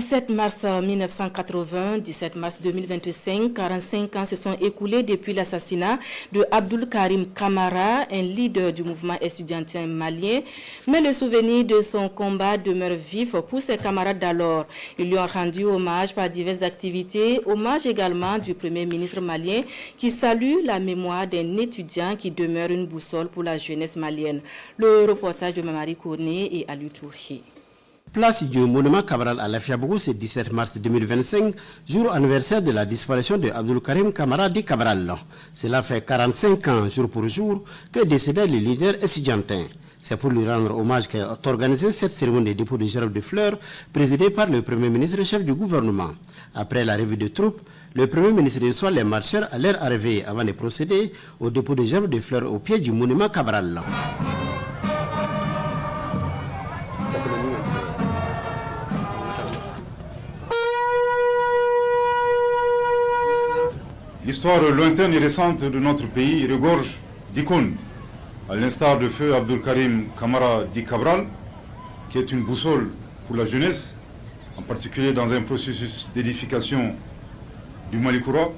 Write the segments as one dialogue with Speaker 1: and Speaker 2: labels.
Speaker 1: 17 mars 1980, 17 mars 2025, 45 ans se sont écoulés depuis l'assassinat de Abdoul Karim Kamara, un leader du mouvement estudiantin malien. Mais le souvenir de son combat demeure vif pour ses camarades d'alors. Ils lui ont rendu hommage par diverses activités, hommage également du Premier ministre malien qui salue la mémoire d'un étudiant qui demeure une boussole pour la jeunesse malienne. Le reportage de Mamari Kourné et Aliou Touré.
Speaker 2: Place du monument Cabral à Lafiabougou, c'est 17 mars 2025, jour anniversaire de la disparition de Abdoul Karim Kamara dit Cabral. Cela fait 45 ans, jour pour jour, que décédait le leader estudiantin. C'est pour lui rendre hommage qu'est organisée cette cérémonie de dépôt de gerbes de fleurs, présidée par le Premier ministre chef du gouvernement. Après la revue de troupes, le Premier ministre reçoit les marcheurs à leur arrivée avant de procéder au dépôt de gerbes de fleurs au pied du monument Cabral.
Speaker 3: L'histoire lointaine et récente de notre pays regorge d'icônes, à l'instar de feu Abdoul Karim Kamara dit Cabral, qui est une boussole pour la jeunesse, en particulier dans un processus d'édification du Malikoura.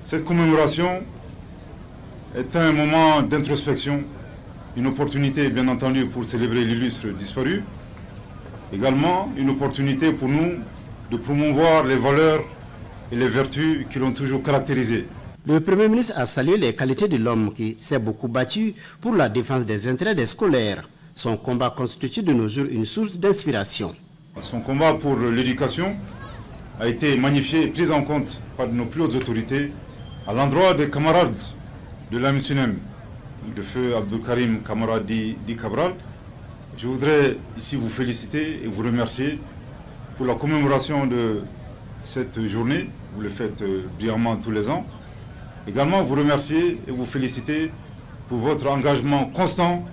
Speaker 3: Cette commémoration est un moment d'introspection, une opportunité bien entendu pour célébrer l'illustre disparu, également une opportunité pour nous de promouvoir les valeurs et les vertus qui l'ont toujours caractérisé.
Speaker 2: Le Premier ministre a salué les qualités de l'homme qui s'est beaucoup battu pour la défense des intérêts des scolaires. Son combat constitue de nos jours une source d'inspiration.
Speaker 3: Son combat pour l'éducation a été magnifié et pris en compte par nos plus hautes autorités à l'endroit des camarades de l'AMSUNEM, de feu Abdoul Karim Kamara dit Cabral. Je voudrais ici vous féliciter et vous remercier pour la commémoration de cette journée. Vous le faites brillamment tous les ans. Également, vous remercier et vous féliciter pour votre engagement constant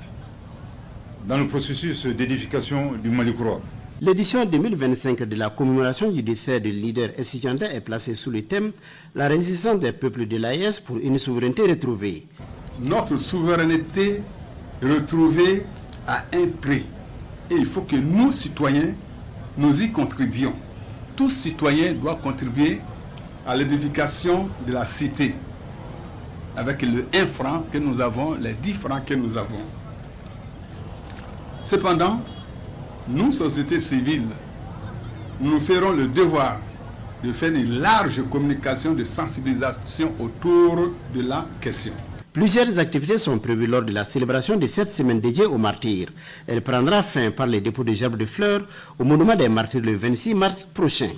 Speaker 3: dans le processus d'édification du Malikoura.
Speaker 2: L'édition 2025 de la commémoration du décès du leader estudiantin est placée sous le thème « La résistance des peuples de l'AES pour une souveraineté retrouvée ».
Speaker 4: Notre souveraineté retrouvée à un prix. Et il faut que nous, citoyens, nous y contribuions. Tout citoyen doit contribuer à l'édification de la cité avec le 1 franc que nous avons, les 10 francs que nous avons. Cependant, nous, société civile, nous ferons le devoir de faire une large communication de sensibilisation autour de la question.
Speaker 2: Plusieurs activités sont prévues lors de la célébration de cette semaine dédiée aux martyrs. Elle prendra fin par les dépôts de gerbes de fleurs au monument des martyrs le 26 mars prochain.